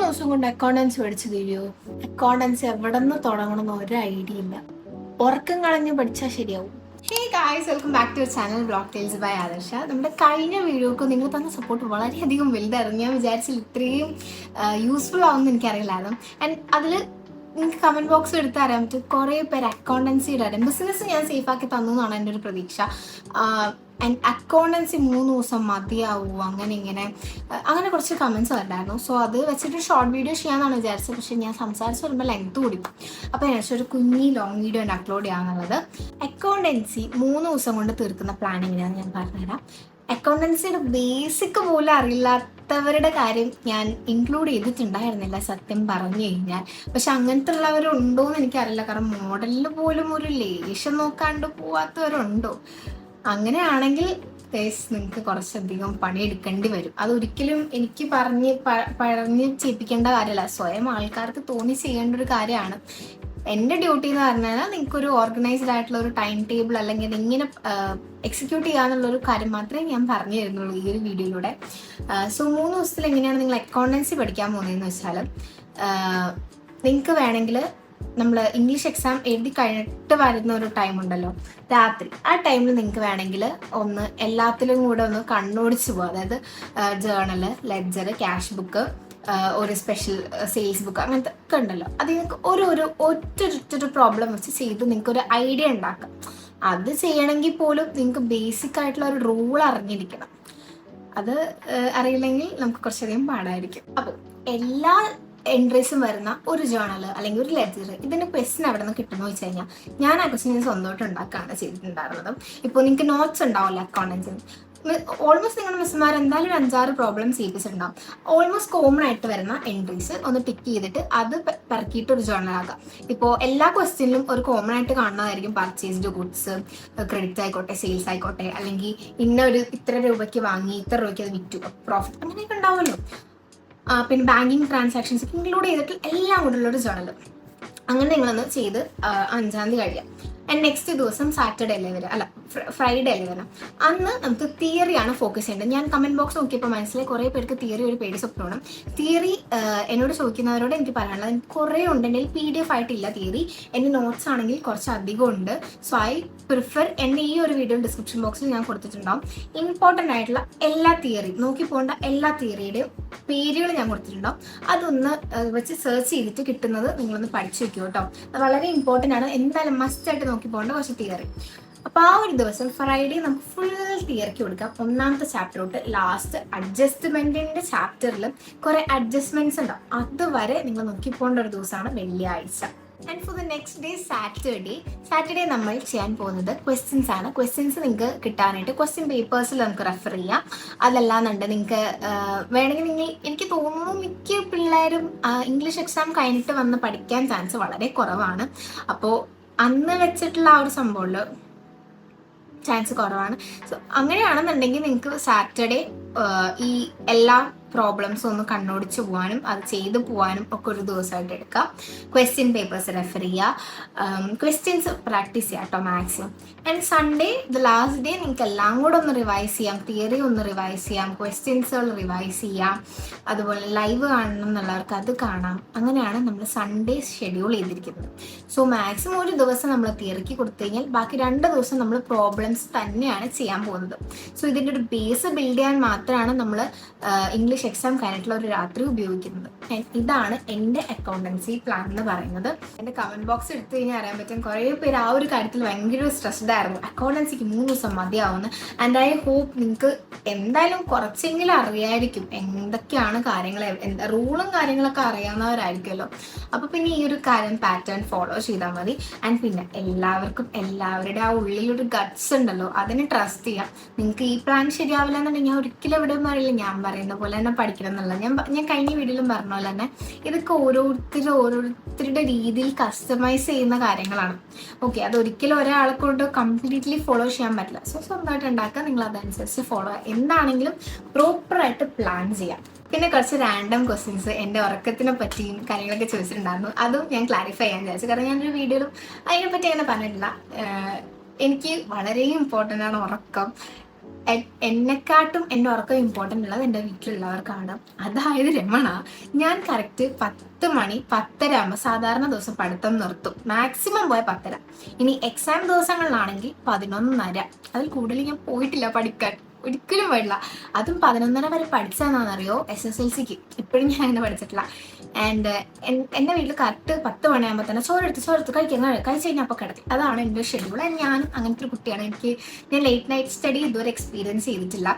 ദിവസം കൊണ്ട് അക്കൗണ്ടൻസി പഠിച്ചു കഴിയുമോ? അക്കൗണ്ടൻസി എവിടെ നിന്ന് തുടങ്ങണമെന്ന് ഒരു ഐഡിയ ഇല്ല. ഉറക്കം കളഞ്ഞ് പഠിച്ചാൽ ശരിയാവും. Hey guys, welcome back to channel blog tales by Adarsha. നമ്മുടെ കഴിഞ്ഞ വീഡിയോക്ക് നിങ്ങൾ തന്ന സപ്പോർട്ട് വളരെയധികം വലുതായിരുന്നു. ഞാൻ വിചാരിച്ചില്ല ഇത്രയും യൂസ്ഫുൾ ആവുമെന്ന് എനിക്കറിയില്ലായിരുന്നു. ആൻഡ് അതിൽ നിങ്ങൾക്ക് കമൻറ്റ് ബോക്സ് എടുത്ത് അറിയാൻ പറ്റും കുറേ പേര് അക്കൗണ്ടൻസിയുടെ അറിയാം. ബിസിനസ് ഞാൻ സേഫാക്കി തന്നു എന്നാണ് എൻ്റെ ഒരു പ്രതീക്ഷ. ആൻഡ് അക്കൗണ്ടൻസി 3 ദിവസം മതിയാവൂ അങ്ങനെ കുറച്ച് കമൻസ് ഉണ്ടായിരുന്നു. സോ അത് വെച്ചിട്ട് ഷോർട്ട് വീഡിയോ ചെയ്യാമെന്നാണ് വിചാരിച്ചത്. പക്ഷേ ഞാൻ സംസാരിച്ച് വരുമ്പോൾ ലെങ്ത് കൂടി. അപ്പോൾ ഞാൻ ഒരു കുഞ്ഞി ലോങ് വീഡിയോ തന്നെ അപ്ലോഡ് ചെയ്യാമെന്നുള്ളത്. അക്കൗണ്ടൻസി 3 ദിവസം കൊണ്ട് തീർക്കുന്ന പ്ലാൻ എങ്ങനെയാണെന്ന് ഞാൻ പറഞ്ഞുതരാം. അക്കൗണ്ടൻസിയുടെ ബേസിക് പോലും അറിയില്ലാത്തവരുടെ കാര്യം ഞാൻ ഇൻക്ലൂഡ് ചെയ്തിട്ടുണ്ടായിരുന്നില്ല സത്യം പറഞ്ഞു കഴിഞ്ഞാൽ. പക്ഷെ അങ്ങനത്തെ ഉള്ളവരുണ്ടോ എന്ന് എനിക്കറിയില്ല. കാരണം മോഡലിൽ പോലും ഒരു ലേശം നോക്കാണ്ട് പോവാത്തവരുണ്ടോ? അങ്ങനെയാണെങ്കിൽ നിങ്ങൾക്ക് കുറച്ചധികം പണിയെടുക്കേണ്ടി വരും. അതൊരിക്കലും എനിക്ക് പറഞ്ഞ് ചെയ്യിപ്പിക്കേണ്ട കാര്യമല്ല. സ്വയം ആൾക്കാർക്ക് തോന്നി ചെയ്യേണ്ട ഒരു കാര്യമാണ്. എൻ്റെ ഡ്യൂട്ടി എന്ന് പറഞ്ഞാൽ നിങ്ങൾക്കൊരു ഓർഗനൈസ്ഡ് ആയിട്ടുള്ള ഒരു ടൈം ടേബിൾ അല്ലെങ്കിൽ ഇങ്ങനെ എക്സിക്യൂട്ട് ചെയ്യാന്നുള്ളൊരു കാര്യം മാത്രമേ ഞാൻ പറഞ്ഞു തരുന്നുള്ളൂ ഈ ഒരു വീഡിയോയിലൂടെ. സോ 3 ദിവസത്തിൽ എങ്ങനെയാണ് നിങ്ങൾ അക്കൗണ്ടൻസി പഠിക്കാൻ പോകുന്നതെന്ന് വെച്ചാൽ, നിങ്ങൾക്ക് വേണമെങ്കിൽ നമ്മൾ ഇംഗ്ലീഷ് എക്സാം എഴുതി കഴിഞ്ഞിട്ട് വരുന്ന ഒരു ടൈം ഉണ്ടല്ലോ, രാത്രി, ആ ടൈമിൽ നിങ്ങൾക്ക് വേണമെങ്കിൽ ഒന്ന് എല്ലാത്തിലും കൂടെ ഒന്ന് കണ്ണോടിച്ച് പോകുക. അതായത് ജേർണല്, ലെഡ്ജർ, ക്യാഷ് ബുക്ക്, ഒരു സ്പെഷ്യൽ സെയിൽസ് ബുക്ക്, അങ്ങനത്തെ ഒക്കെ ഉണ്ടല്ലോ. അത് നിങ്ങൾക്ക് ഒറ്റൊരു പ്രോബ്ലം വെച്ച് ചെയ്ത് നിങ്ങൾക്കൊരു ഐഡിയ ഉണ്ടാക്കാം. അത് ചെയ്യണമെങ്കിൽ പോലും നിങ്ങൾക്ക് ബേസിക് ആയിട്ടുള്ള ഒരു റൂൾ അറിഞ്ഞിരിക്കണം. അത് അറിയില്ലെങ്കിൽ നമുക്ക് കുറച്ചധികം പാടായിരിക്കും. അപ്പോൾ എല്ലാ എൻട്രീസും വരുന്ന ഒരു ജേർണൽ അല്ലെങ്കിൽ ഒരു ലെഡ്ജർ, ഇതിൻ്റെ ക്വസ്റ്റ്യൻ എവിടെ നിന്ന് കിട്ടുമെന്ന് വെച്ച് കഴിഞ്ഞാൽ ഞാൻ ആ ക്വസ്റ്റ്യൻ സ്വന്തമായിട്ട് ഉണ്ടാക്കുകയാണ് ചെയ്തിട്ടുണ്ടായിരുന്നത്. ഇപ്പോൾ നിങ്ങൾക്ക് നോട്ട്സ് ഉണ്ടാവില്ല അക്കൗണ്ടൻസി. ഓൾമോസ്റ്റ് നിങ്ങളുടെ മിസ്സുമാർ എന്തായാലും 5-6 പ്രോബ്ലംസ് ചെയ്യിപ്പിച്ചിട്ടുണ്ടാവും. ഓൾമോസ്റ്റ് കോമൺ ആയിട്ട് വരുന്ന എൻട്രീസ് ഒന്ന് ടിക്ക് ചെയ്തിട്ട് അത് പെറുക്കിയിട്ട് ഒരു ജേർണൽ ആക്കാം. ഇപ്പോൾ എല്ലാ ക്വസ്റ്റ്യനിലും ഒരു കോമൺ ആയിട്ട് കാണുന്നതായിരിക്കും പർച്ചേസ്ഡ് ഗുഡ്സ്, ക്രെഡിറ്റ് ആയിക്കോട്ടെ, സെയിൽസ് ആയിക്കോട്ടെ, അല്ലെങ്കിൽ ഇത്ര രൂപയ്ക്ക് വാങ്ങി ഇത്ര രൂപയ്ക്ക് അത് വിറ്റു, പ്രോഫിറ്റ്, അങ്ങനെയൊക്കെ ഉണ്ടാവുമല്ലോ. പിന്നെ ബാങ്കിങ് ട്രാൻസാക്ഷൻസ് ഒക്കെ ഇൻക്ലൂഡ് ചെയ്തിട്ട് എല്ലാം കൂടെയുള്ളൊരു ജേർണൽ. അങ്ങനെ നിങ്ങളൊന്ന് ചെയ്ത് 5-ാം തീയതി കഴിയാം. ആൻഡ് നെക്സ്റ്റ് ദിവസം സാറ്റർഡേ അല്ലേ വരാം, അല്ല ഫ്രൈഡേ അല്ലേ വരാം. അന്ന് നമുക്ക് തിയറിയാണ് ഫോക്കസ് ചെയ്യേണ്ടത്. ഞാൻ കമൻറ്റ് ബോക്സ് നോക്കിയപ്പോൾ മനസ്സിലായി കുറേ പേർക്ക് തിയറി ഒരു പേടി സ്വപ്നമാണ്. തിയറി എന്നോട് ചോദിക്കുന്നവരോട് എനിക്ക് പറയാനുള്ളത്, എനിക്ക് കുറേ ഉണ്ട്. എൻ്റെ PDF ആയിട്ടില്ല തിയറി. എൻ്റെ നോട്ട്സ് ആണെങ്കിൽ കുറച്ച് അധികം ഉണ്ട്. സോ ഐ പ്രിഫർ, എൻ്റെ ഈ ഒരു വീഡിയോ ഡിസ്ക്രിപ്ഷൻ ബോക്സിൽ ഞാൻ കൊടുത്തിട്ടുണ്ടാവും. ഇമ്പോർട്ടൻ്റ് ആയിട്ടുള്ള എല്ലാ തിയറി നോക്കി പോകേണ്ട എല്ലാ തിയറിയുടെയും പേരുകൾ ഞാൻ കൊടുത്തിട്ടുണ്ടാവും. അതൊന്ന് വെച്ച് സെർച്ച് ചെയ്തിട്ട് കിട്ടുന്നത് നിങ്ങളൊന്ന് പഠിച്ചു വെക്കൂ കേട്ടോ. അത് വളരെ ഇമ്പോർട്ടൻ്റ് ആണ്. എന്തായാലും മസ്റ്റായിട്ട് നോക്കി പോകേണ്ട കുറച്ച് തിയറി. അപ്പോൾ ആ ഒരു ദിവസം ഫ്രൈഡേ നമുക്ക് ഫുൾ തിയറിക്ക് കൊടുക്കാം. 1ാമത്തെ ചാപ്റ്റർ തൊട്ട് ലാസ്റ്റ് അഡ്ജസ്റ്റ്മെൻറ്റിൻ്റെ ചാപ്റ്ററിൽ കുറേ അഡ്ജസ്റ്റ്മെൻറ്റ്സ് ഉണ്ടാവും. അതുവരെ നിങ്ങൾ നോക്കിപ്പോകേണ്ട ഒരു ദിവസമാണ് വെള്ളിയാഴ്ച. And for the next day Saturday നമ്മൾ ചെയ്യാൻ പോകുന്നത് ക്വസ്റ്റ്യൻസ് ആണ്. ക്വസ്റ്റ്യൻസ് നിങ്ങൾക്ക് കിട്ടാനായിട്ട് ക്വസ്റ്റ്യൻ പേപ്പേഴ്സിൽ നമുക്ക് റെഫർ ചെയ്യാം. അതല്ലാന്നുണ്ട് നിങ്ങൾക്ക് വേണമെങ്കിൽ എനിക്ക് തോന്നുന്നു മിക്ക പിള്ളേരും ഇംഗ്ലീഷ് എക്സാം കഴിഞ്ഞിട്ട് വന്ന് പഠിക്കാൻ ചാൻസ് വളരെ കുറവാണ്. അപ്പോൾ അന്ന് വെച്ചിട്ടുള്ള ആ ഒരു സംഭവമുള്ള ചാൻസ് കുറവാണ്. സോ അങ്ങനെയാണെന്നുണ്ടെങ്കിൽ നിങ്ങൾക്ക് സാറ്റർഡേ ഈ എല്ലാ പ്രോബ്ലംസും ഒന്ന് കണ്ണോടിച്ച് പോകാനും അത് ചെയ്തു പോകാനും ഒക്കെ ഒരു ദിവസമായിട്ട് എടുക്കാം. ക്വസ്റ്റ്യൻ പേപ്പേഴ്സ് റെഫർ ചെയ്യുക, ക്വസ്റ്റ്യൻസ് പ്രാക്ടീസ് ചെയ്യാം കേട്ടോ maximum. And Sunday the last day നിങ്ങൾക്ക് എല്ലാം കൂടെ ഒന്ന് റിവൈസ് ചെയ്യാം. തിയറി ഒന്ന് റിവൈസ് ചെയ്യാം, ക്വസ്റ്റ്യൻസുകൾ റിവൈസ് ചെയ്യാം, അതുപോലെ ലൈവ് കാണണം എന്നുള്ളവർക്ക് അത് കാണാം. അങ്ങനെയാണ് നമ്മൾ സൺഡേ ഷെഡ്യൂൾ ചെയ്തിരിക്കുന്നത്. സോ മാക്സിമം ഒരു ദിവസം നമ്മൾ തിയറിക്ക് കൊടുത്തു കഴിഞ്ഞാൽ ബാക്കി 2 ദിവസം നമ്മൾ പ്രോബ്ലംസ് തന്നെയാണ് ചെയ്യാൻ പോകുന്നത്. സോ ഇതിൻ്റെ ഒരു ബേസ് ബിൽഡ് ചെയ്യാൻ മാത്രമാണ് നമ്മൾ ഇംഗ്ലീഷ് എക്സാം കഴിഞ്ഞിട്ടുള്ള ഒരു രാത്രി ഉപയോഗിക്കുന്നത്. ഇതാണ് എൻ്റെ അക്കൗണ്ടൻസി പ്ലാൻ എന്ന് പറയുന്നത്. എൻ്റെ കമൻറ്റ് ബോക്സ് എടുത്തു കഴിഞ്ഞാൽ അറിയാൻ പറ്റും കുറേ പേര് ആ ഒരു കാര്യത്തിൽ ഭയങ്കര സ്ട്രെസ്ഡ് ആയിരുന്നു. അക്കൗണ്ടൻസിക്ക് 3 ദിവസം മതിയാവുന്നു. ആൻഡ് ഐ ഹോപ്പ് നിങ്ങൾക്ക് എന്തായാലും കുറച്ചെങ്കിലും അറിയായിരിക്കും എന്തൊക്കെയാണ് കാര്യങ്ങൾ, റൂളും കാര്യങ്ങളൊക്കെ അറിയാവുന്നവരായിരിക്കുമല്ലോ. അപ്പോൾ പിന്നെ ഈ ഒരു കാര്യം പാറ്റേൺ ഫോളോ ചെയ്താൽ മതി. ആൻഡ് പിന്നെ എല്ലാവരുടെ ആ ഉള്ളിലൊരു ഗട്ട്സ് ഉണ്ടല്ലോ, അതിനെ ട്രസ്റ്റ് ചെയ്യാം. നിങ്ങൾക്ക് ഈ പ്ലാൻ ശരിയാവില്ല എന്നുണ്ടെങ്കിൽ ഞാൻ ഒരിക്കലും എവിടെ പറയില്ല, ഞാൻ പറയുന്ന പോലെ തന്നെ പഠിക്കണം എന്നുള്ളത്. ഞാൻ കഴിഞ്ഞ വീഡിയോയിലും പറഞ്ഞ പോലെ തന്നെ ഇതൊക്കെ ഓരോരുത്തരുടെ രീതിയിൽ കസ്റ്റമൈസ് ചെയ്യുന്ന കാര്യങ്ങളാണ്. ഓക്കെ, അതൊരിക്കലും ഒരാളെ കൊണ്ട് കംപ്ലീറ്റ്ലി ഫോളോ ചെയ്യാൻ പറ്റില്ല. സോ സ്വന്തമായിട്ട് ഉണ്ടാക്കുക, നിങ്ങൾ അതനുസരിച്ച് ഫോളോ ചെയ്യുക. എന്താണെങ്കിലും പ്രോപ്പറായിട്ട് പ്ലാൻ ചെയ്യാം. പിന്നെ കുറച്ച് റാൻഡം ക്വസ്റ്റ്യൻസ് എൻ്റെ ഉറക്കത്തിനെ പറ്റിയും കാര്യങ്ങളൊക്കെ ചോദിച്ചിട്ടുണ്ടായിരുന്നു. അതും ഞാൻ ക്ലാരിഫൈ ചെയ്യാൻ വിചാരിച്ചു. കാരണം ഞാനൊരു വീഡിയോയിലും അതിനെപ്പറ്റി അങ്ങനെ പറഞ്ഞിട്ടില്ല. എനിക്ക് വളരെ ഇമ്പോർട്ടൻ്റ് ആണ് ഉറക്കം. എന്നെക്കാട്ടും എൻ്റെ ഉറക്കം ഇമ്പോർട്ടൻ്റ് ഉള്ളത് എൻ്റെ വീട്ടിലുള്ളവർക്കാണ്. അതായത് രമണ, ഞാൻ കറക്റ്റ് 10 മണി 10:30 ആകുമ്പോൾ സാധാരണ ദിവസം പഠിത്തം നിർത്തും. മാക്സിമം പോയ 10:30. ഇനി എക്സാം ദിവസങ്ങളിലാണെങ്കിൽ 11:30. അതിൽ കൂടുതൽ ഞാൻ പോയിട്ടില്ല പഠിക്കാൻ, ഒരിക്കലും പോയിട്ടില്ല. അതും 11:30 വരെ പഠിച്ചതെന്നാണെന്നറിയോ SSLCക്ക്. ഇപ്പോഴും ഞാൻ അങ്ങനെ പഠിച്ചിട്ടില്ല. ആൻഡ് എൻ്റെ വീട്ടിൽ കറക്റ്റ് 10 മണിയാകുമ്പോൾ തന്നെ ചോറെടുത്ത് കഴിച്ച് കഴിഞ്ഞാൽ അപ്പോൾ കിടത്തി. അതാണ് എൻ്റെ ഷെഡ്യൂൾ. ഞാനും അങ്ങനത്തെ ഒരു കുട്ടിയാണ്. ഞാൻ ലേറ്റ് നൈറ്റ് സ്റ്റഡി ഇതുവരെ എക്സ്പീരിയൻസ് ചെയ്തിട്ടില്ല.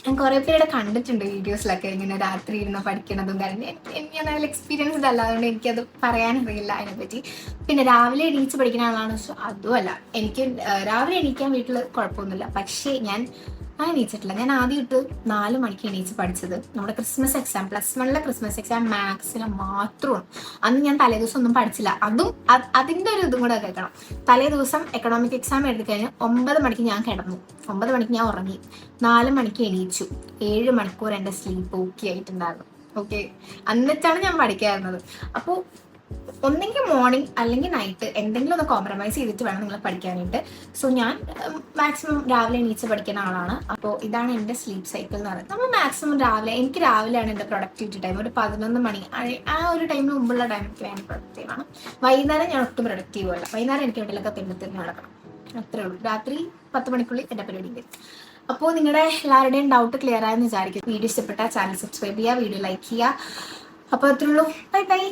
ഞാൻ കുറേ പേരുടെ കണ്ടിട്ടുണ്ട് വീഡിയോസിലൊക്കെ ഇങ്ങനെ രാത്രി ഇരുന്ന് പഠിക്കണതും കാര്യം. എനിക്ക് അതിൽ എക്സ്പീരിയൻസ്ഡ് അല്ല, അതുകൊണ്ട് എനിക്കത് പറയാനറിയില്ല അതിനെപ്പറ്റി. പിന്നെ രാവിലെ എണീച്ച് പഠിക്കുന്ന ആളാണ്, അതും അല്ല. എനിക്ക് രാവിലെ എണീക്കാൻ വീട്ടിൽ കുഴപ്പമൊന്നുമില്ല. പക്ഷേ ഞാൻ എണീച്ചിട്ടില്ല. ഞാൻ ആദ്യമായിട്ട് 4 മണിക്ക് എണീച്ച് പഠിച്ചത് നമ്മുടെ ക്രിസ്മസ് എക്സാം, +1 ക്രിസ്മസ് എക്സാം മാത്സിന് മാത്രമാണ്. അന്ന് ഞാൻ തലേദിവസം ഒന്നും പഠിച്ചില്ല. അതും അതിൻ്റെ ഒരു ഇതും കൂടെ കേൾക്കണം. തലേദിവസം എക്കണോമിക് എക്സാം എടുത്തു കഴിഞ്ഞാൽ 9 മണിക്ക് ഞാൻ കിടന്നു, 9 മണിക്ക് ഞാൻ ഉറങ്ങി, 4 മണിക്ക് എണീച്ചു, 7 മണിക്കൂർ എൻ്റെ സ്ലീപ്പ് ഓക്കെ ആയിട്ടുണ്ടായിരുന്നു. ഓക്കെ, എന്നിട്ടാണ് ഞാൻ പഠിക്കാറുള്ളത്. അപ്പോൾ ഒന്നെങ്കിൽ മോർണിംഗ് അല്ലെങ്കിൽ നൈറ്റ് എന്തെങ്കിലും ഒന്ന് കോംപ്രമൈസ് ചെയ്തിട്ട് വേണം നിങ്ങൾ പഠിക്കാനായിട്ട്. സോ ഞാൻ മാക്സിമം രാവിലെ എണീച്ച് പഠിക്കുന്ന ആളാണ്. അപ്പോൾ ഇതാണ് എൻ്റെ സ്ലീപ്പ് സൈക്കിൾ എന്ന് പറയുന്നത്. നമ്മൾ മാക്സിമം എനിക്ക് രാവിലെയാണ് എൻ്റെ പ്രൊഡക്ടിവിറ്റി ടൈം. ഒരു 11 മണി ആ ഒരു ടൈമിന് മുമ്പുള്ള ടൈം എനിക്ക് വേണ്ടി പ്രൊഡക്റ്റീവാണ്. വൈകുന്നേരം ഞാൻ ഒട്ടും പ്രൊഡക്റ്റീവ് അല്ല. വൈകുന്നേരം എനിക്ക് എവിടെയൊക്കെ തിരിഞ്ഞ് നടക്കണം, അത്രേ ഉള്ളൂ. രാത്രി 10 മണിക്കുള്ളിൽ എൻ്റെ പരിപാടി ഉണ്ട്. അപ്പോൾ നിങ്ങളുടെ എല്ലാവരുടെയും ഡൗട്ട് ക്ലിയർ ആയെന്ന് വിചാരിക്കും. വീഡിയോ ഇഷ്ടപ്പെട്ടാൽ ചാനൽ സബ്സ്ക്രൈബ് ചെയ്യുക, വീഡിയോ ലൈക്ക് ചെയ്യുക. അപ്പോൾ അത്രേ ഉള്ളൂ. Bye bye.